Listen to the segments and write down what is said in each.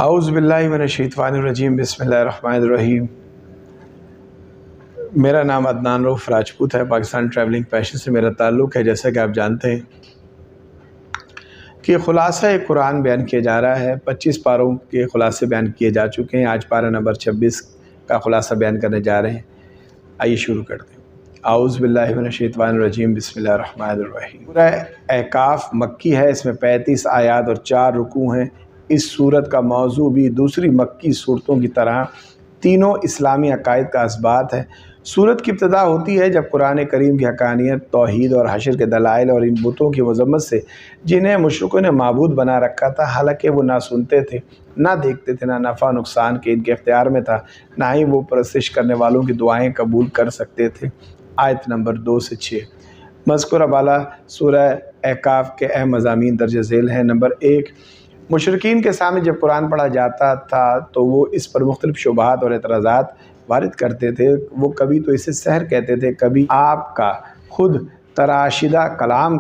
اعوذ باللہ من الشیطان الرجیم، بسم اللہ الرحمن الرحیم۔ میرا نام عدنان رؤف راجپوت ہے۔ پاکستان ٹریولنگ پیشن سے میرا تعلق ہے۔ جیسا کہ آپ جانتے ہیں کہ خلاصہ قرآن بیان کیا جا رہا ہے۔ 25 پاروں کے خلاصے بیان کیے جا چکے ہیں۔ آج پارہ نمبر 26 کا خلاصہ بیان کرنے جا رہے ہیں۔ آئیے شروع کرتے ہیں۔ اعوذ باللہ من الشیطان الرجیم، بسم اللہ الرحمن الرحیم۔ سورہ احقاف مکی ہے۔ اس میں 35 آیات اور 4 رکوع ہیں۔ اس سورت کا موضوع بھی دوسری مکی صورتوں کی طرح تینوں اسلامی عقائد کا اثبات ہے۔ سورت کی ابتدا ہوتی ہے جب قرآن کریم کی حقانیت، توحید اور حشر کے دلائل اور ان بتوں کی مذمت سے جنہیں مشرکوں نے معبود بنا رکھا تھا، حالانکہ وہ نہ سنتے تھے، نہ دیکھتے تھے، نہ نفع نقصان کے ان کے اختیار میں تھا، نہ ہی وہ پرستش کرنے والوں کی دعائیں قبول کر سکتے تھے۔ آیت نمبر 2 سے 6۔ مذکورہ بالا سورہ احقاف کے اہم مضامین درج ذیل ہیں۔ نمبر 1، مشرکین کے سامنے جب قرآن پڑھا جاتا تھا تو وہ اس پر مختلف شبہات اور اعتراضات وارد کرتے تھے۔ وہ کبھی تو اسے سحر کہتے تھے، کبھی آپ کا خود تراشدہ کلام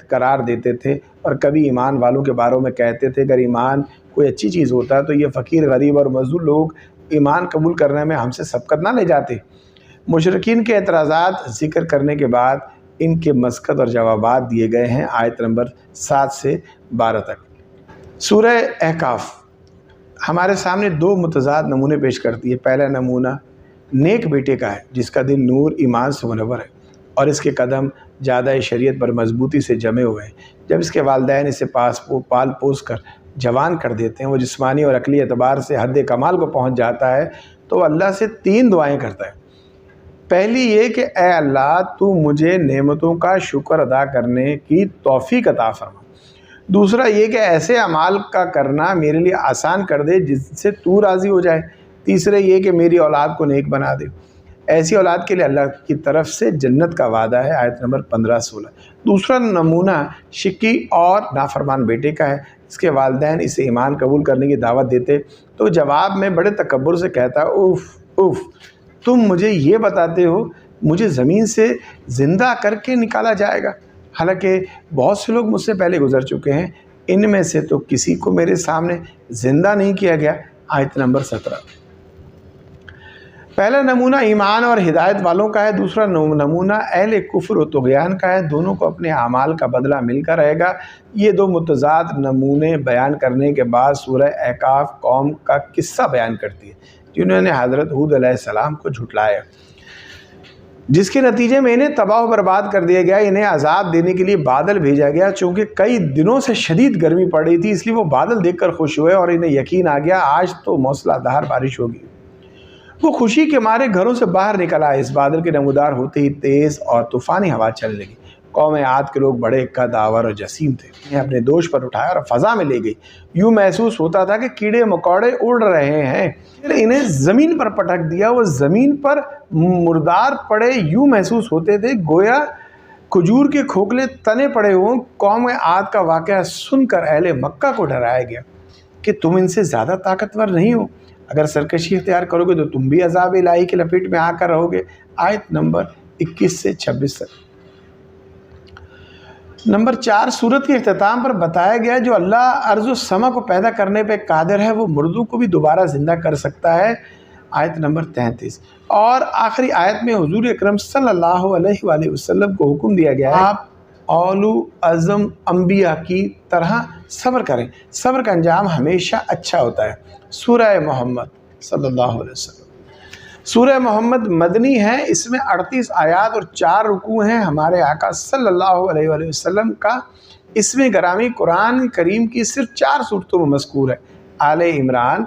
قرار دیتے تھے، اور کبھی ایمان والوں کے باروں میں کہتے تھے اگر ایمان کوئی اچھی چیز ہوتا ہے تو یہ فقیر، غریب اور مظلوم لوگ ایمان قبول کرنے میں ہم سے سبقت نہ لے جاتے۔ مشرکین کے اعتراضات ذکر کرنے کے بعد ان کے مسکت اور جوابات دیے گئے ہیں۔ آیت نمبر 7 سے 12 تک۔ سورہ احقاف ہمارے سامنے 2 متضاد نمونے پیش کرتی ہے۔ پہلا نمونہ نیک بیٹے کا ہے جس کا دل نور ایمان سے منور ہے اور اس کے قدم جادہ شریعت پر مضبوطی سے جمے ہوئے ہیں۔ جب اس کے والدین اسے پال پوس کر جوان کر دیتے ہیں، وہ جسمانی اور عقلی اعتبار سے حد کمال کو پہنچ جاتا ہے تو وہ اللہ سے 3 دعائیں کرتا ہے۔ پہلی یہ کہ اے اللہ، تو مجھے نعمتوں کا شکر ادا کرنے کی توفیق عطا فرما۔ دوسرا یہ کہ ایسے اعمال کا کرنا میرے لیے آسان کر دے جس سے تو راضی ہو جائے۔ تیسرے یہ کہ میری اولاد کو نیک بنا دے۔ ایسی اولاد کے لیے اللہ کی طرف سے جنت کا وعدہ ہے۔ آیت نمبر 15-16۔ دوسرا نمونہ شقی اور نافرمان بیٹے کا ہے۔ اس کے والدین اسے ایمان قبول کرنے کی دعوت دیتے تو جواب میں بڑے تکبر سے کہتا اوف اوف، تم مجھے یہ بتاتے ہو مجھے زمین سے زندہ کر کے نکالا جائے گا، حالانکہ بہت سے لوگ مجھ سے پہلے گزر چکے ہیں، ان میں سے تو کسی کو میرے سامنے زندہ نہیں کیا گیا۔ آیت نمبر 17۔ پہلا نمونہ ایمان اور ہدایت والوں کا ہے، دوسرا نمونہ اہل کفر و طغیان کا ہے۔ دونوں کو اپنے اعمال کا بدلہ مل کر رہے گا۔ یہ 2 متضاد نمونے بیان کرنے کے بعد سورہ احقاف قوم کا قصہ بیان کرتی ہے جنہوں نے حضرت ہود علیہ السلام کو جھٹلایا، جس کے نتیجے میں انہیں تباہ و برباد کر دیا گیا۔ انہیں عذاب دینے کے لیے بادل بھیجا گیا۔ چونکہ کئی دنوں سے شدید گرمی پڑ رہی تھی، اس لیے وہ بادل دیکھ کر خوش ہوئے اور انہیں یقین آ گیا آج تو موسلا دھار بارش ہوگی۔ وہ خوشی کے مارے گھروں سے باہر نکل آئے۔ اس بادل کے نمودار ہوتے ہی تیز اور طوفانی ہوا چلنے لگی۔ قوم عاد کے لوگ بڑے قد آور اور جسیم تھے، انہیں اپنے دوش پر اٹھایا اور فضا میں لے گئی۔ یوں محسوس ہوتا تھا کہ کیڑے مکوڑے اڑ رہے ہیں۔ پھر انہیں زمین پر پٹک دیا، وہ زمین پر مردار پڑے، یوں محسوس ہوتے تھے گویا کھجور کے کھوکھلے تنے پڑے ہوں۔ قوم عاد کا واقعہ سن کر اہل مکہ کو ڈرایا گیا کہ تم ان سے زیادہ طاقتور نہیں ہو، اگر سرکشی اختیار کرو گے تو تم بھی عذاب الہی کی لپیٹ میں آ کر رہو گے۔ آیت نمبر 21 سے 26 تک۔ نمبر 4، سورت کے اختتام پر بتایا گیا جو اللہ ارض و سما کو پیدا کرنے پہ قادر ہے، وہ مردوں کو بھی دوبارہ زندہ کر سکتا ہے۔ آیت نمبر 33۔ اور آخری آیت میں حضور اکرم صلی اللہ علیہ وآلہ وسلم کو حکم دیا گیا ہے آپ اولو عزم انبیاء کی طرح صبر کریں، صبر کا انجام ہمیشہ اچھا ہوتا ہے۔ سورہ محمد صلی اللہ علیہ وسلم۔ سورہ محمد مدنی ہے، اس میں 38 آیات اور 4 رکوع ہیں۔ ہمارے آقا صلی اللہ علیہ وآلہ وسلم کا اس میں گرامی قرآن کریم کی صرف 4 صورتوں میں مذکور ہے: آل عمران،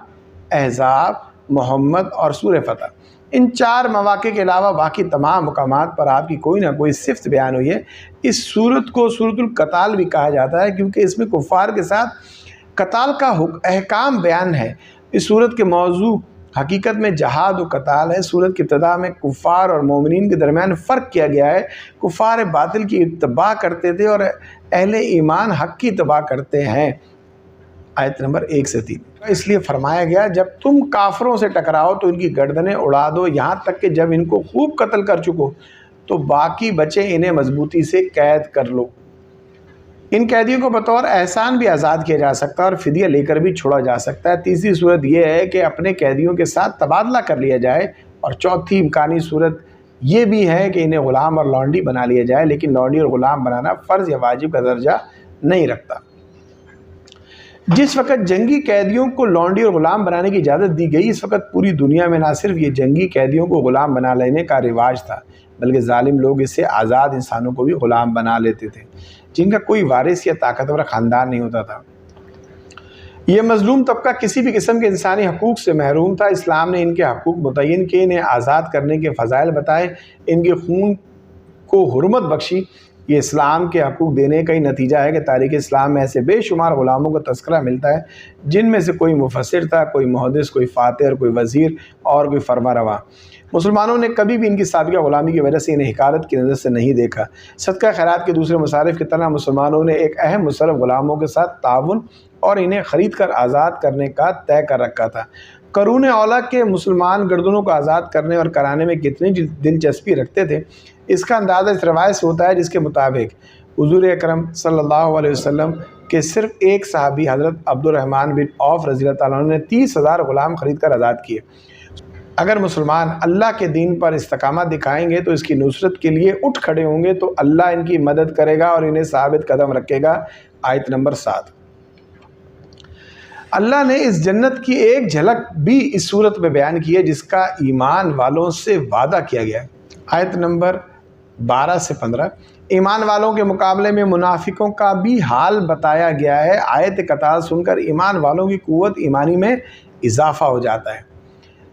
احزاب، محمد اور سورہ فتح۔ ان 4 مواقع کے علاوہ باقی تمام مقامات پر آپ کی کوئی نہ کوئی صفت بیان ہوئی ہے۔ اس صورت کو سورۃ القتال بھی کہا جاتا ہے کیونکہ اس میں کفار کے ساتھ قتال کا احکام بیان ہے۔ اس صورت کے موضوع حقیقت میں جہاد و قتال ہے۔ صورت کی ابتدا میں کفار اور مومنین کے درمیان فرق کیا گیا ہے۔ کفار باطل کی اتباع کرتے تھے اور اہل ایمان حق کی اتباع کرتے ہیں۔ آیت نمبر 1 سے 3۔ اس لیے فرمایا گیا جب تم کافروں سے ٹکراؤ تو ان کی گردنیں اڑا دو، یہاں تک کہ جب ان کو خوب قتل کر چکو تو باقی بچے انہیں مضبوطی سے قید کر لو۔ ان قیدیوں کو بطور احسان بھی آزاد کیا جا سکتا ہے اور فدیہ لے کر بھی چھوڑا جا سکتا ہے۔ تیسری صورت یہ ہے کہ اپنے قیدیوں کے ساتھ تبادلہ کر لیا جائے، اور چوتھی امکانی صورت یہ بھی ہے کہ انہیں غلام اور لونڈی بنا لیا جائے، لیکن لونڈی اور غلام بنانا فرض یا واجب کا درجہ نہیں رکھتا۔ جس وقت جنگی قیدیوں کو لونڈی اور غلام بنانے کی اجازت دی گئی، اس وقت پوری دنیا میں نہ صرف یہ جنگی قیدیوں کو غلام بنا لینے کا رواج تھا، بلکہ ظالم لوگ اس سے آزاد انسانوں کو بھی غلام بنا لیتے تھے جن کا کوئی وارث یا طاقتور خاندان نہیں ہوتا تھا۔ یہ مظلوم طبقہ کسی بھی قسم کے انسانی حقوق سے محروم تھا۔ اسلام نے ان کے حقوق متعین کیے، انہیں آزاد کرنے کے فضائل بتائے، ان کے خون کو حرمت بخشی۔ یہ اسلام کے حقوق دینے کا ہی نتیجہ ہے کہ تاریخ اسلام میں ایسے بے شمار غلاموں کا تذکرہ ملتا ہے جن میں سے کوئی مفسر تھا، کوئی محدث، کوئی فاتح، اور کوئی وزیر اور کوئی فرما روا۔ مسلمانوں نے کبھی بھی ان کی سابقہ غلامی کی وجہ سے انہیں حقارت کی نظر سے نہیں دیکھا۔ صدقہ خیرات کے دوسرے مصارف کی طرح مسلمانوں نے ایک اہم مصرف غلاموں کے ساتھ تعاون اور انہیں خرید کر آزاد کرنے کا طے کر رکھا تھا۔ قرون اولیٰ کے مسلمان گردنوں کو آزاد کرنے اور کرانے میں کتنی دلچسپی رکھتے تھے، اس کا اندازہ اس روایت سے ہوتا ہے جس کے مطابق حضور اکرم صلی اللہ علیہ وسلم کے صرف ایک صحابی حضرت عبد الرحمن بن عوف رضی اللہ تعالیٰ عنہ نے 30,000 غلام خرید کر آزاد کیے۔ اگر مسلمان اللہ کے دین پر استقامت دکھائیں گے تو اس کی نصرت کے لیے اٹھ کھڑے ہوں گے تو اللہ ان کی مدد کرے گا اور انہیں ثابت قدم رکھے گا۔ آیت نمبر 7۔ اللہ نے اس جنت کی ایک جھلک بھی اس صورت میں بیان کی ہے جس کا ایمان والوں سے وعدہ کیا گیا ہے۔ آیت نمبر 12 سے 15۔ ایمان والوں کے مقابلے میں منافقوں کا بھی حال بتایا گیا ہے۔ آیت قطع سن کر ایمان والوں کی قوت ایمانی میں اضافہ ہو جاتا ہے،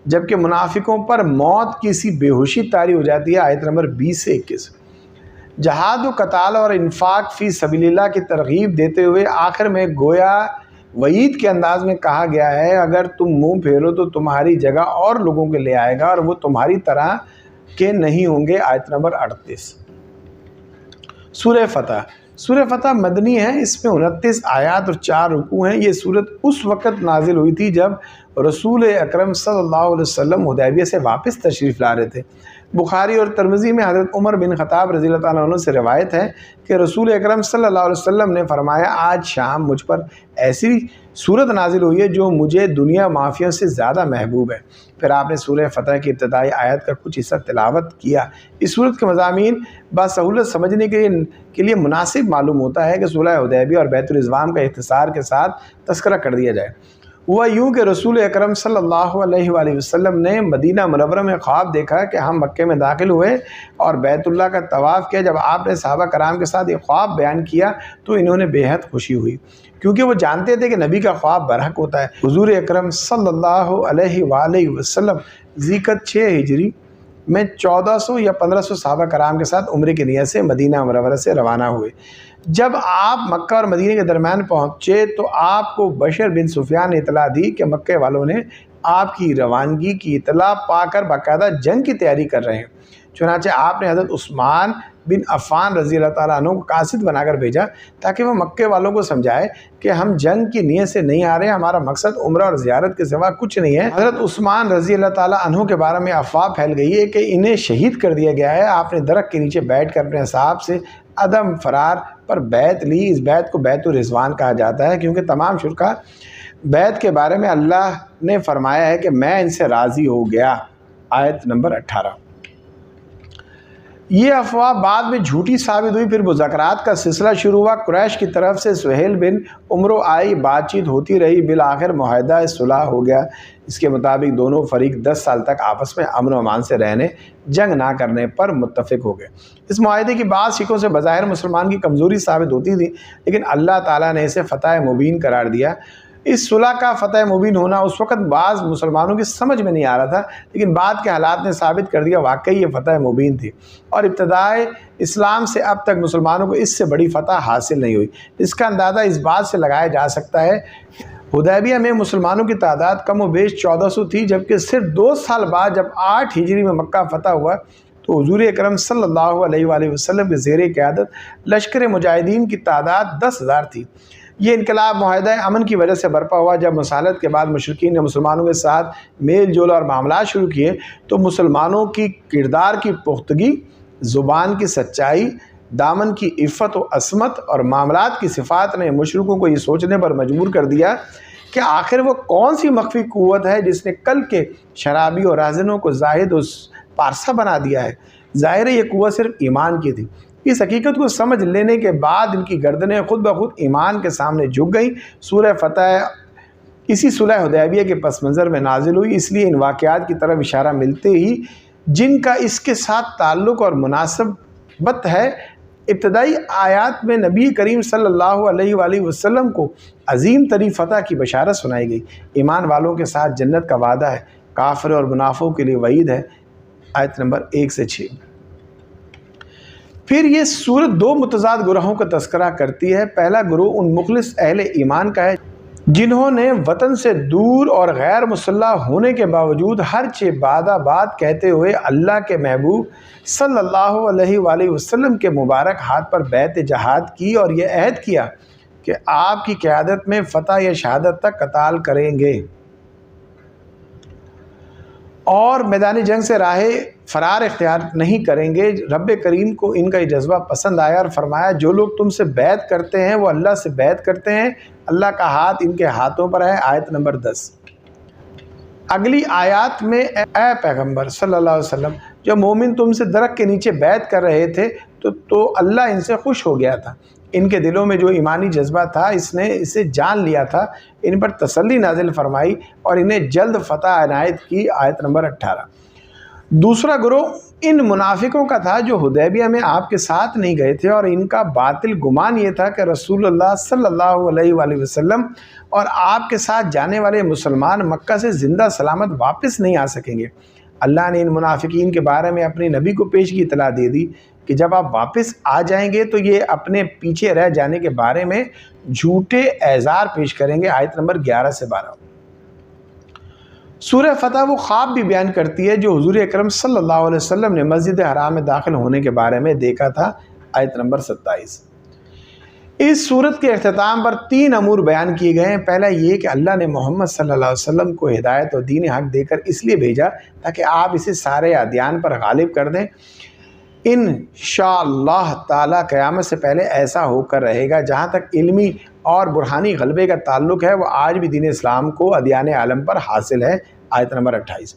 جبکہ منافقوں پر موت کی سی بے ہوشی طاری ہو جاتی ہے۔ آیت نمبر 20 سے 21۔ جہاد و قتال اور انفاق فی سبیل اللہ کی ترغیب دیتے ہوئے آخر میں گویا وعید کے انداز میں کہا گیا ہے، اگر تم منہ پھیرو تو تمہاری جگہ اور لوگوں کے لے آئے گا اور وہ تمہاری طرح کے نہیں ہوں گے۔ آیت نمبر 38۔ سورہ فتح۔ سورہ فتح مدنی ہے، اس میں 29 آیات اور 4 رکوع ہیں۔ یہ سورت اس وقت نازل ہوئی تھی جب رسول اکرم صلی اللہ علیہ وسلم حدیبیہ سے واپس تشریف لا رہے تھے۔ بخاری اور ترمذی میں حضرت عمر بن خطاب رضی اللہ تعالیٰ عنہ سے روایت ہے کہ رسول اکرم صلی اللہ علیہ وسلم نے فرمایا، آج شام مجھ پر ایسی صورت نازل ہوئی ہے جو مجھے دنیا معافیوں سے زیادہ محبوب ہے۔ پھر آپ نے سورہ فتح کی ابتدائی آیت کا کچھ حصہ تلاوت کیا۔ اس صورت کے مضامین بسہولت سمجھنے کے لیے مناسب معلوم ہوتا ہے کہ صلح حدیبیہ اور بیت الرضوان کا اختصار کے ساتھ تذکرہ کر دیا جائے۔ ہوا یوں کہ رسول اکرم صلی اللہ علیہ وآلہ وسلم نے مدینہ منورہ میں خواب دیکھا کہ ہم مکے میں داخل ہوئے اور بیت اللہ کا طواف کیا۔ جب آپ نے صحابہ کرام کے ساتھ یہ خواب بیان کیا تو انہوں نے بے حد خوشی ہوئی، کیونکہ وہ جانتے تھے کہ نبی کا خواب برحق ہوتا ہے۔ حضور اکرم صلی اللہ علیہ وآلہ وسلم ذیقعدہ 6 ہجری میں 1400 یا 1500 صحابہ کرام کے ساتھ عمرے کی نیت سے مدینہ منورہ سے روانہ ہوئے۔ جب آپ مکہ اور مدینہ کے درمیان پہنچے تو آپ کو بشر بن سفیان نے اطلاع دی کہ مکہ والوں نے آپ کی روانگی کی اطلاع پا کر باقاعدہ جنگ کی تیاری کر رہے ہیں۔ چنانچہ آپ نے حضرت عثمان بن عفان رضی اللہ تعالیٰ عنہ کو قاصد بنا کر بھیجا تاکہ وہ مکے والوں کو سمجھائے کہ ہم جنگ کی نیت سے نہیں آ رہے ہیں، ہمارا مقصد عمرہ اور زیارت کے سوا کچھ نہیں ہے۔ حضرت عثمان رضی اللہ تعالیٰ عنہ کے بارے میں افواہ پھیل گئی ہے کہ انہیں شہید کر دیا گیا ہے۔ آپ نے درخت کے نیچے بیٹھ کر اپنے اصحاب سے عدم فرار پر بیعت لی۔ اس بیعت کو بیعت الرضوان کہا جاتا ہے کیونکہ تمام شرکا بیعت کے بارے میں اللہ نے فرمایا ہے کہ میں ان سے راضی ہو گیا۔ آیت نمبر 18۔ یہ افواہ بعد میں جھوٹی ثابت ہوئی۔ پھر مذاکرات کا سلسلہ شروع ہوا۔ قریش کی طرف سے سہیل بن عمرو آئی، بات چیت ہوتی رہی، بالآخر معاہدہ صلح ہو گیا۔ اس کے مطابق دونوں فریق 10 سال تک آپس میں امن و امان سے رہنے، جنگ نہ کرنے پر متفق ہو گئے۔ اس معاہدے کی بعض شکوں سے بظاہر مسلمان کی کمزوری ثابت ہوتی تھی، لیکن اللہ تعالیٰ نے اسے فتح مبین قرار دیا۔ اس صلح کا فتح مبین ہونا اس وقت بعض مسلمانوں کی سمجھ میں نہیں آ رہا تھا، لیکن بعد کے حالات نے ثابت کر دیا واقعی یہ فتح مبین تھی، اور ابتدائے اسلام سے اب تک مسلمانوں کو اس سے بڑی فتح حاصل نہیں ہوئی۔ اس کا اندازہ اس بات سے لگایا جا سکتا ہے حدیبیہ میں مسلمانوں کی تعداد کم و بیش 1400 تھی، جبکہ صرف 2 سال بعد جب 8 ہجری میں مکہ فتح ہوا تو حضور اکرم صلی اللہ علیہ وآلہ وسلم کے زیر قیادت لشکر مجاہدین کی تعداد 10,000 تھی۔ یہ انقلاب معاہدہ امن کی وجہ سے برپا ہوا۔ جب مصالحت کے بعد مشرکین نے مسلمانوں کے ساتھ میل جول اور معاملات شروع کیے تو مسلمانوں کی کردار کی پختگی، زبان کی سچائی، دامن کی عفت و عصمت اور معاملات کی صفات نے مشرکوں کو یہ سوچنے پر مجبور کر دیا کہ آخر وہ کون سی مخفی قوت ہے جس نے کل کے شرابی اور راہزنوں کو زاہد و پارسا بنا دیا ہے۔ ظاہر ہے یہ قوت صرف ایمان کی تھی۔ اس حقیقت کو سمجھ لینے کے بعد ان کی گردنیں خود بخود ایمان کے سامنے جھک گئیں۔ سورہ فتح اسی صلح حدیبیہ کے پس منظر میں نازل ہوئی، اس لیے ان واقعات کی طرف اشارہ ملتے ہی جن کا اس کے ساتھ تعلق اور مناسبت ہے، ابتدائی آیات میں نبی کریم صلی اللہ علیہ وآلہ وسلم کو عظیم ترین فتح کی بشارت سنائی گئی۔ ایمان والوں کے ساتھ جنت کا وعدہ ہے، کافر اور منافقوں کے لیے وعید ہے۔ آیت نمبر 1 سے 6۔ پھر یہ سورت دو متضاد گروہوں کا تذکرہ کرتی ہے۔ پہلا گروہ ان مخلص اہل ایمان کا ہے جنہوں نے وطن سے دور اور غیر مسلح ہونے کے باوجود ہر بات کہتے ہوئے اللہ کے محبوب صلی اللہ علیہ وآلہ وسلم کے مبارک ہاتھ پر بیعت جہاد کی اور یہ عہد کیا کہ آپ کی قیادت میں فتح یا شہادت تک قتال کریں گے اور میدان جنگ سے راہ فرار اختیار نہیں کریں گے۔ رب کریم کو ان کا یہ جذبہ پسند آیا اور فرمایا جو لوگ تم سے بیعت کرتے ہیں وہ اللہ سے بیعت کرتے ہیں، اللہ کا ہاتھ ان کے ہاتھوں پر ہے۔ آیت نمبر 10۔ اگلی آیات میں اے پیغمبر صلی اللہ علیہ وسلم، جو مومن تم سے درخت کے نیچے بیعت کر رہے تھے تو اللہ ان سے خوش ہو گیا تھا، ان کے دلوں میں جو ایمانی جذبہ تھا اس نے اسے جان لیا تھا، ان پر تسلی نازل فرمائی اور انہیں جلد فتح عنایت کی۔ آیت نمبر 18۔ دوسرا گروہ ان منافقوں کا تھا جو حدیبیہ میں آپ کے ساتھ نہیں گئے تھے اور ان کا باطل گمان یہ تھا کہ رسول اللہ صلی اللہ علیہ وآلہ وسلم اور آپ کے ساتھ جانے والے مسلمان مکہ سے زندہ سلامت واپس نہیں آ سکیں گے۔ اللہ نے ان منافقین کے بارے میں اپنے نبی کو پیشگی اطلاع دے دی کہ جب آپ واپس آ جائیں گے تو یہ اپنے پیچھے رہ جانے کے بارے میں جھوٹے اعذار پیش کریں گے۔ آیت نمبر 11 سے 12۔ سورہ فتح وہ خواب بھی بیان کرتی ہے جو حضور اکرم صلی اللہ علیہ وسلم نے مسجد حرام میں داخل ہونے کے بارے میں دیکھا تھا۔ آیت نمبر 27۔ اس سورت کے اختتام پر 3 امور بیان کیے گئے ہیں۔ پہلا یہ کہ اللہ نے محمد صلی اللہ علیہ وسلم کو ہدایت اور دین حق دے کر اس لیے بھیجا تاکہ آپ اسے سارے ادیان پر غالب کر دیں۔ انشاءاللہ تعالی قیامت سے پہلے ایسا ہو کر رہے گا۔ جہاں تک علمی اور برہانی غلبے کا تعلق ہے وہ آج بھی دین اسلام کو ادیان عالم پر حاصل ہے۔ آیت نمبر 28۔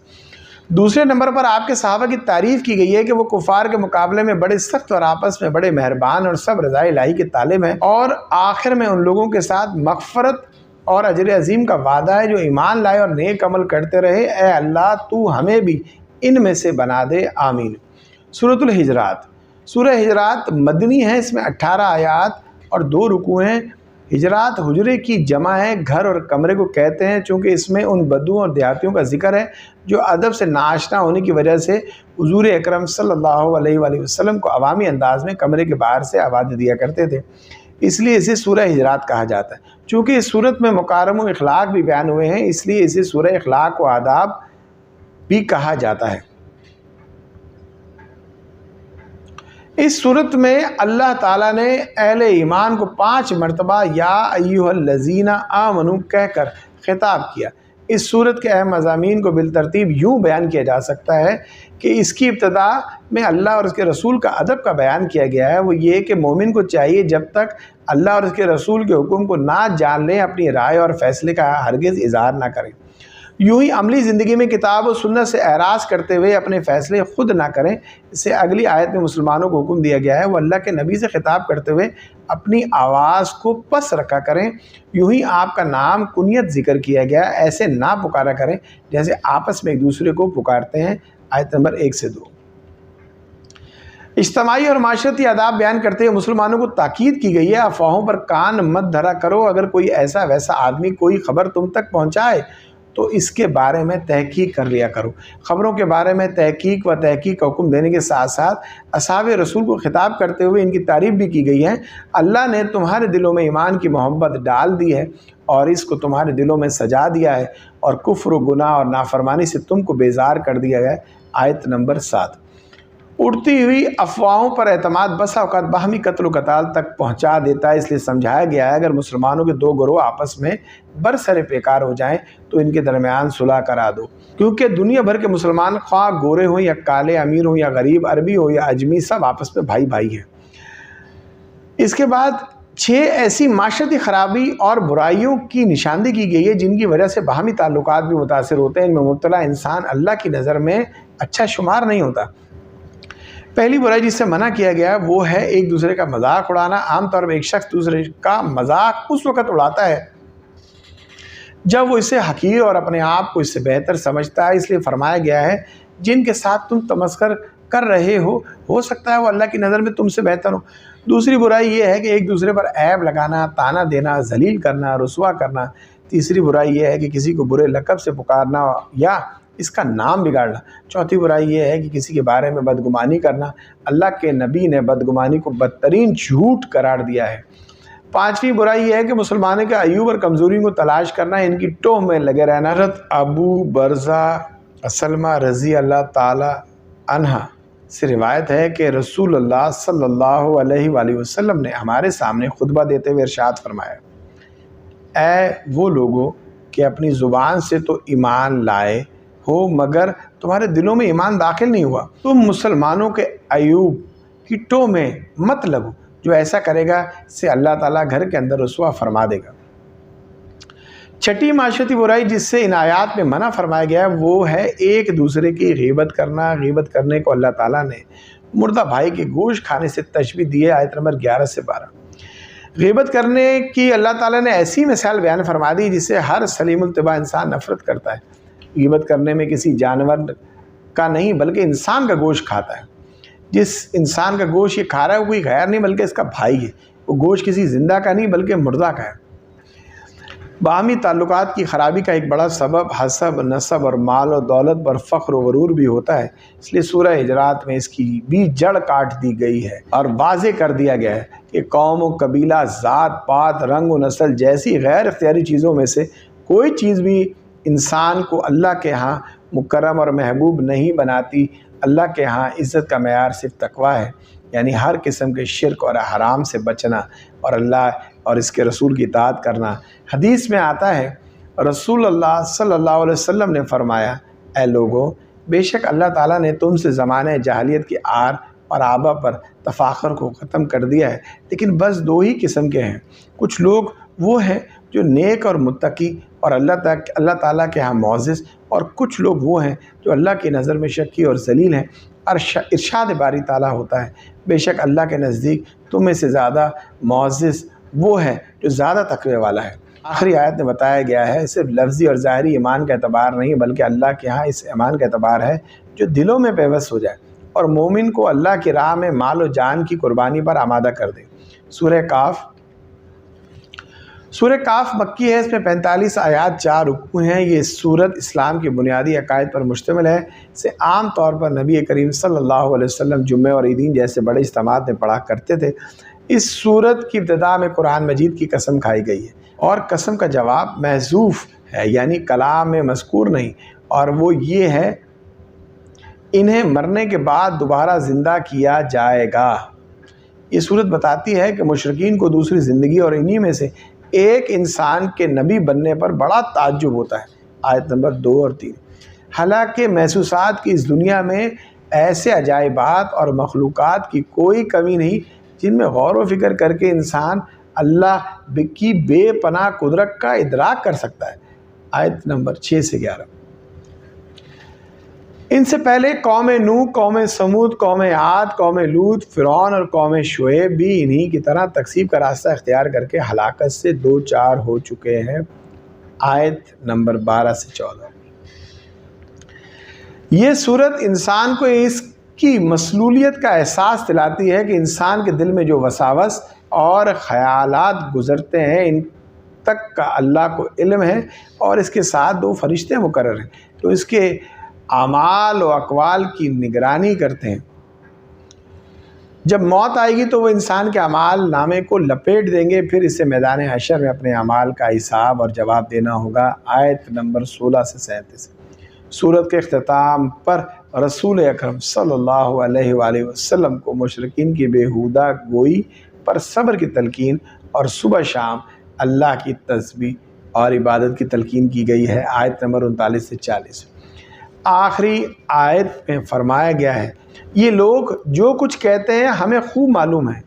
دوسرے نمبر پر آپ کے صحابہ کی تعریف کی گئی ہے کہ وہ کفار کے مقابلے میں بڑے سخت اور آپس میں بڑے مہربان اور سب رضا الہی کے طالب ہیں، اور آخر میں ان لوگوں کے ساتھ مغفرت اور اجر عظیم کا وعدہ ہے جو ایمان لائے اور نیک عمل کرتے رہے۔ اے اللہ تو ہمیں بھی ان میں سے بنا دے، آمین۔ سورۃ الحجرات۔ سورہ حجرات مدنی ہے، اس میں 18 آیات اور 2 رکوع ہیں۔ حجرات حجرے کی جمع ہے، گھر اور کمرے کو کہتے ہیں، چونکہ اس میں ان بدوؤں اور دیہاتیوں کا ذکر ہے جو ادب سے ناآشنا ہونے کی وجہ سے حضور اکرم صلی اللہ علیہ وآلہ وسلم کو عوامی انداز میں کمرے کے باہر سے آواز دیا کرتے تھے، اس لیے اسے سورہ حجرات کہا جاتا ہے۔ چونکہ اس صورت میں مکارم و اخلاق بھی بیان ہوئے ہیں، اس لیے اسے سورہ اخلاق و آداب بھی کہا جاتا ہے۔ اس صورت میں اللہ تعالیٰ نے اہل ایمان کو 5 مرتبہ یا ایھا الذین آمنوا کہہ کر خطاب کیا۔ اس صورت کے اہم مضامین کو بالترتیب یوں بیان کیا جا سکتا ہے کہ اس کی ابتدا میں اللہ اور اس کے رسول کا ادب کا بیان کیا گیا ہے۔ وہ یہ کہ مومن کو چاہیے جب تک اللہ اور اس کے رسول کے حکم کو نہ جان لیں اپنی رائے اور فیصلے کا ہرگز اظہار نہ کریں۔ یوں ہی عملی زندگی میں کتاب و سنت سے اعراض کرتے ہوئے اپنے فیصلے خود نہ کریں۔ اس سے اگلی آیت میں مسلمانوں کو حکم دیا گیا ہے وہ اللہ کے نبی سے خطاب کرتے ہوئے اپنی آواز کو پس رکھا کریں۔ یوں ہی آپ کا نام کنیت ذکر کیا گیا، ایسے نہ پکارا کریں جیسے آپس میں ایک دوسرے کو پکارتے ہیں۔ آیت نمبر 1 سے 2۔ اجتماعی اور معاشرتی آداب بیان کرتے ہوئے مسلمانوں کو تاکید کی گئی ہے افواہوں پر کان مت دھرا کرو۔ اگر کوئی ایسا ویسا آدمی کوئی خبر تم تک پہنچائے تو اس کے بارے میں تحقیق کر لیا کرو۔ خبروں کے بارے میں تحقیق کا حکم دینے کے ساتھ ساتھ اصحاب رسول کو خطاب کرتے ہوئے ان کی تعریف بھی کی گئی ہے۔ اللہ نے تمہارے دلوں میں ایمان کی محبت ڈال دی ہے اور اس کو تمہارے دلوں میں سجا دیا ہے اور کفر و گناہ اور نافرمانی سے تم کو بیزار کر دیا گیا۔ آیت نمبر 7۔ اڑتی ہوئی افواہوں پر اعتماد بسا اوقات باہمی قتل و قتال تک پہنچا دیتا ہے، اس لیے سمجھایا گیا ہے اگر مسلمانوں کے 2 گروہ آپس میں برسر پیکار ہو جائیں تو ان کے درمیان صلح کرا دو، کیونکہ دنیا بھر کے مسلمان خواہ گورے ہوں یا کالے، امیر ہوں یا غریب، عربی ہو یا اجمی، سب آپس میں بھائی بھائی ہیں۔ اس کے بعد 6 ایسی معاشرتی خرابی اور برائیوں کی نشاندہی کی گئی ہے جن کی وجہ سے باہمی تعلقات بھی متاثر ہوتے ہیں۔ ان میں مبتلا انسان اللہ کی نظر میں اچھا شمار نہیں ہوتا۔ پہلی برائی جس سے منع کیا گیا وہ ہے ایک دوسرے کا مذاق اڑانا۔ عام طور پر ایک شخص دوسرے کا مذاق اس وقت اڑاتا ہے جب وہ اسے حقیر اور اپنے آپ کو اس سے بہتر سمجھتا ہے، اس لیے فرمایا گیا ہے جن کے ساتھ تم تمسخر کر رہے ہو سکتا ہے وہ اللہ کی نظر میں تم سے بہتر ہو۔ دوسری برائی یہ ہے کہ ایک دوسرے پر عیب لگانا، طعنہ دینا، ذلیل کرنا، رسوا کرنا۔ تیسری برائی یہ ہے کہ کسی کو برے لقب سے پکارنا یا اس کا نام بگاڑنا۔ چوتھی برائی یہ ہے کہ کسی کے بارے میں بدگمانی کرنا۔ اللہ کے نبی نے بدگمانی کو بدترین جھوٹ قرار دیا ہے۔ پانچویں برائی یہ ہے کہ مسلمانوں کے عیوب اور کمزوریوں کو تلاش کرنا، ان کی ٹوہ میں لگے رہنا۔ حضرت ابو برزہ سلمہ رضی اللہ تعالی عنہ سے روایت ہے کہ رسول اللہ صلی اللہ علیہ وآلہ وسلم نے ہمارے سامنے خطبہ دیتے ہوئے ارشاد فرمایا، اے وہ لوگوں کہ اپنی زبان سے تو ایمان لائے ہو مگر تمہارے دلوں میں ایمان داخل نہیں ہوا۔ تم مسلمانوں کے عیوب کی ٹوہ میں مت لگو، جو ایسا کرے گا اسے اللہ تعالیٰ گھر کے اندر رسوا فرما دے گا۔ چھٹی معاشرتی برائی جس سے ان آیات میں منع فرمایا گیا ہے وہ ہے ایک دوسرے کی غیبت کرنا۔ غیبت کرنے کو اللہ تعالیٰ نے مردہ بھائی کے گوشت کھانے سے تشبیہ دی ہے، آیت نمبر 11 سے 12۔ غیبت کرنے کی اللہ تعالیٰ نے ایسی مثال بیان فرما دی جس سے ہر سلیم الطبع انسان نفرت کرتا ہے۔ غیبت کرنے میں کسی جانور کا نہیں بلکہ انسان کا گوشت کھاتا ہے۔ جس انسان کا گوشت یہ کھا رہا ہے وہ کوئی غیر نہیں بلکہ اس کا بھائی ہے۔ وہ گوشت کسی زندہ کا نہیں بلکہ مردہ کا ہے۔ باہمی تعلقات کی خرابی کا ایک بڑا سبب حسب، نسب اور مال و دولت پر فخر و غرور بھی ہوتا ہے، اس لیے سورہ ہجرات میں اس کی بھی جڑ کاٹ دی گئی ہے اور واضح کر دیا گیا ہے کہ قوم و قبیلہ، ذات پات، رنگ و نسل جیسی غیر اختیاری چیزوں میں سے کوئی چیز بھی انسان کو اللہ کے ہاں مکرم اور محبوب نہیں بناتی۔ اللہ کے ہاں عزت کا معیار صرف تقوی ہے، یعنی ہر قسم کے شرک اور حرام سے بچنا اور اللہ اور اس کے رسول کی اطاعت کرنا۔ حدیث میں آتا ہے رسول اللہ صلی اللہ علیہ وسلم نے فرمایا، اے لوگوں، بے شک اللہ تعالیٰ نے تم سے زمانہ جاہلیت کی آر اور آبا پر تفاخر کو ختم کر دیا ہے، لیکن بس 2 ہی قسم کے ہیں۔ کچھ لوگ وہ ہیں جو نیک اور متقی اور اللہ تعالیٰ کے ہاں معزز، اور کچھ لوگ وہ ہیں جو اللہ کی نظر میں شکی اور ذلیل ہیں۔ ارشاد باری تعالیٰ ہوتا ہے، بے شک اللہ کے نزدیک تم میں سے زیادہ معزز وہ ہے جو زیادہ تقوی والا ہے۔ آخری آیت میں بتایا گیا ہے صرف لفظی اور ظاہری ایمان کا اعتبار نہیں بلکہ اللہ کے ہاں اس ایمان کا اعتبار ہے جو دلوں میں پیوست ہو جائے اور مومن کو اللہ کی راہ میں مال و جان کی قربانی پر آمادہ کر دے۔ سورہ کاف مکی ہے، اس میں 45 آیات 4 رکوع ہیں۔ یہ سورت اسلام کے بنیادی عقائد پر مشتمل ہے۔ اسے عام طور پر نبی کریم صلی اللہ علیہ وسلم جمعے اور عیدین جیسے بڑے اجتماعات میں پڑھا کرتے تھے۔ اس سورت کی ابتدا میں قرآن مجید کی قسم کھائی گئی ہے اور قسم کا جواب محذوف ہے، یعنی کلام میں مذکور نہیں، اور وہ یہ ہے انہیں مرنے کے بعد دوبارہ زندہ کیا جائے گا۔ یہ سورت بتاتی ہے کہ مشرکین کو دوسری زندگی اور انہی میں سے ایک انسان کے نبی بننے پر بڑا تعجب ہوتا ہے، آیت نمبر 2 اور 3۔ حالانکہ محسوسات کی اس دنیا میں ایسے عجائبات اور مخلوقات کی کوئی کمی نہیں جن میں غور و فکر کر کے انسان اللہ کی بے پناہ قدرت کا ادراک کر سکتا ہے، آیت نمبر 6 سے 11۔ ان سے پہلے قوم نوح، قوم سمود، قوم عاد، قوم لوط، فرعون اور قوم شعیب بھی انہی کی طرح تکذیب کا راستہ اختیار کر کے ہلاکت سے 2-4 ہو چکے ہیں، آیت نمبر 12 سے 14۔ یہ صورت انسان کو اس کی مصلولیت کا احساس دلاتی ہے کہ انسان کے دل میں جو وساوس اور خیالات گزرتے ہیں ان تک کا اللہ کو علم ہے، اور اس کے ساتھ 2 فرشتے مقرر ہیں جو اس کے اعمال و اقوال کی نگرانی کرتے ہیں۔ جب موت آئے گی تو وہ انسان کے اعمال نامے کو لپیٹ دیں گے، پھر اسے میدان حشر میں اپنے اعمال کا حساب اور جواب دینا ہوگا، آیت نمبر 16 سے 37۔ سورت کے اختتام پر رسول اکرم صلی اللہ علیہ وآلہ وسلم کو مشرکین کی بیہودہ گوئی پر صبر کی تلقین اور صبح شام اللہ کی تسبیح اور عبادت کی تلقین کی گئی ہے، آیت نمبر 39 سے 40۔ آخری آیت میں فرمایا گیا ہے، یہ لوگ جو کچھ کہتے ہیں ہمیں خوب معلوم ہے،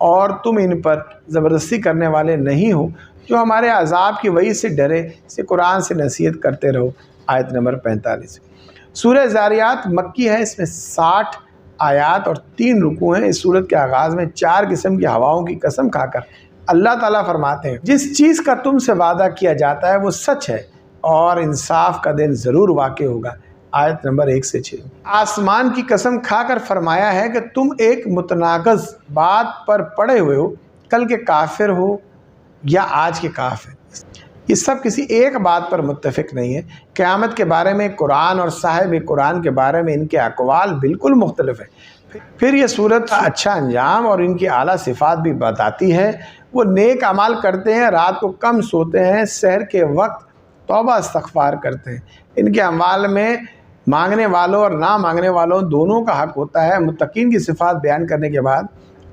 اور تم ان پر زبردستی کرنے والے نہیں ہو جو ہمارے عذاب کی وجہ سے ڈرے، اسے قرآن سے نصیحت کرتے رہو۔ آیت نمبر 45۔ سورہ زاریات مکی ہے، اس میں 60 آیات اور 3 رکوع ہیں۔ اس سورت کے آغاز میں 4 قسم کی ہواؤں کی قسم کھا کر اللہ تعالیٰ فرماتے ہیں جس چیز کا تم سے وعدہ کیا جاتا ہے وہ سچ ہے اور انصاف کا دن ضرور واقع ہوگا۔ آیت نمبر 1 سے 6۔ آسمان کی قسم کھا کر فرمایا ہے کہ تم ایک متناقض بات پر پڑے ہوئے ہو، کل کے کافر ہو یا آج کے کافر، یہ سب کسی ایک بات پر متفق نہیں ہے۔ قیامت کے بارے میں قرآن اور صاحب قرآن کے بارے میں ان کے اقوال بالکل مختلف ہیں۔ پھر یہ صورت اچھا انجام اور ان کی اعلیٰ صفات بھی بتاتی ہے۔ وہ نیک اعمال کرتے ہیں، رات کو کم سوتے ہیں، سحر کے وقت توبہ استغفار کرتے ہیں۔ ان کے اعمال میں مانگنے والوں اور نہ مانگنے والوں دونوں کا حق ہوتا ہے۔ متقین کی صفات بیان کرنے کے بعد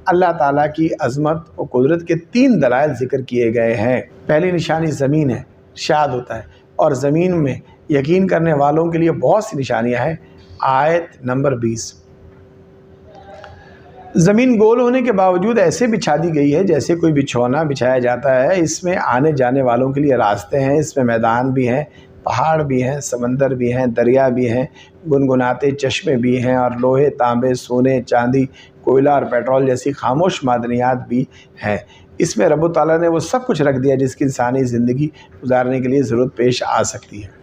اللہ تعالیٰ کی عظمت و قدرت کے 3 دلائل ذکر کیے گئے ہیں۔ پہلی نشانی زمین ہے، ارشاد ہوتا ہے، اور زمین میں یقین کرنے والوں کے لیے بہت سی نشانیاں ہیں۔ آیت نمبر 20۔ زمین گول ہونے کے باوجود ایسے بچھا دی گئی ہے جیسے کوئی بچھونا بچھایا جاتا ہے۔ اس میں آنے جانے والوں کے لیے راستے ہیں، اس میں میدان بھی ہیں، پہاڑ بھی ہیں، سمندر بھی ہیں، دریا بھی ہیں، گنگناتے چشمے بھی ہیں، اور لوہے، تانبے، سونے، چاندی، کوئلہ اور پیٹرول جیسی خاموش معدنیات بھی ہیں۔ اس میں رب تعالیٰ نے وہ سب کچھ رکھ دیا جس کی انسانی زندگی گزارنے کے لیے ضرورت پیش آ سکتی ہے۔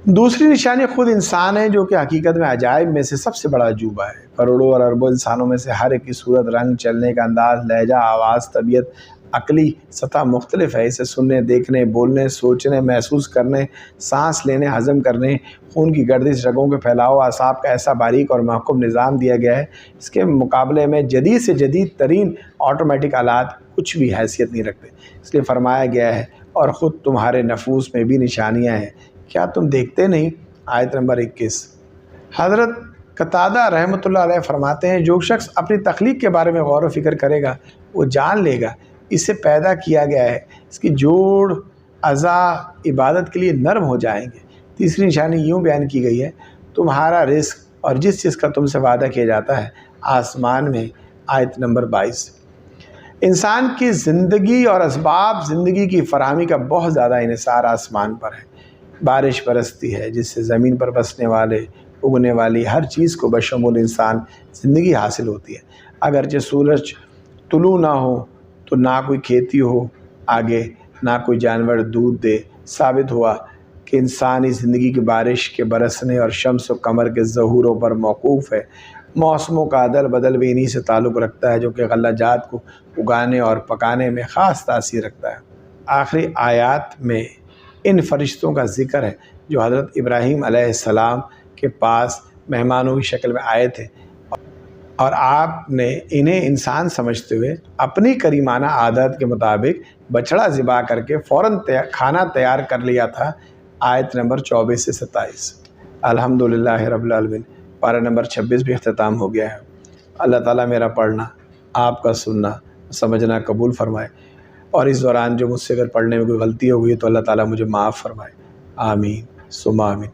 دوسری نشانی خود انسان ہے جو کہ حقیقت میں عجائب میں سے سب سے بڑا عجوبہ ہے۔ کروڑوں اور اربوں انسانوں میں سے ہر ایک کی صورت، رنگ، چلنے کا انداز، لہجہ، آواز، طبیعت، عقلی سطح مختلف ہے۔ اسے سننے، دیکھنے، بولنے، سوچنے، محسوس کرنے، سانس لینے، ہضم کرنے، خون کی گردش، رگوں کے پھیلاؤ، اعصاب کا ایسا باریک اور محکم نظام دیا گیا ہے اس کے مقابلے میں جدید سے جدید ترین آٹومیٹک آلات کچھ بھی حیثیت نہیں رکھتے۔ اس لیے فرمایا گیا ہے اور خود تمہارے نفوس میں بھی نشانیاں ہیں، کیا تم دیکھتے نہیں؟ آیت نمبر 21۔ حضرت قتادہ رحمۃ اللہ علیہ فرماتے ہیں جو شخص اپنی تخلیق کے بارے میں غور و فکر کرے گا وہ جان لے گا اسے پیدا کیا گیا ہے، اس کی جوڑ اعضاء عبادت کے لیے نرم ہو جائیں گے۔ تیسری نشانی یوں بیان کی گئی ہے تمہارا رزق اور جس چیز کا تم سے وعدہ کیا جاتا ہے آسمان میں۔ آیت نمبر 22۔ انسان کی زندگی اور اسباب زندگی کی فراہمی کا بہت زیادہ انحصار آسمان پر ہے۔ بارش برستی ہے جس سے زمین پر بسنے والے اگنے والی ہر چیز کو بشمول انسان زندگی حاصل ہوتی ہے۔ اگرچہ سورج طلوع نہ ہو تو نہ کوئی کھیتی ہو آگے، نہ کوئی جانور دودھ دے۔ ثابت ہوا کہ انسانی زندگی کی بارش کے برسنے اور شمس و قمر کے ظہوروں پر موقوف ہے۔ موسموں کا عدل بدل بھی انہی سے تعلق رکھتا ہے جو کہ غلہ جات کو اگانے اور پکانے میں خاص تاثیر رکھتا ہے۔ آخری آیات میں ان فرشتوں کا ذکر ہے جو حضرت ابراہیم علیہ السلام کے پاس مہمانوں کی شکل میں آئے تھے اور آپ نے انہیں انسان سمجھتے ہوئے اپنی کریمانہ عادت کے مطابق بچڑا ذبح کر کے فوراً کھانا تیار کر لیا تھا۔ آیت نمبر 24 سے 27۔ الحمدللہ رب العالمین۔ پارہ نمبر 26 بھی اختتام ہو گیا ہے۔ اللہ تعالیٰ میرا پڑھنا، آپ کا سننا، سمجھنا قبول فرمائے، اور اس دوران جو مجھ سے اگر پڑھنے میں کوئی غلطی ہو گئی تو اللہ تعالیٰ مجھے معاف فرمائے۔ آمین ثم آمین۔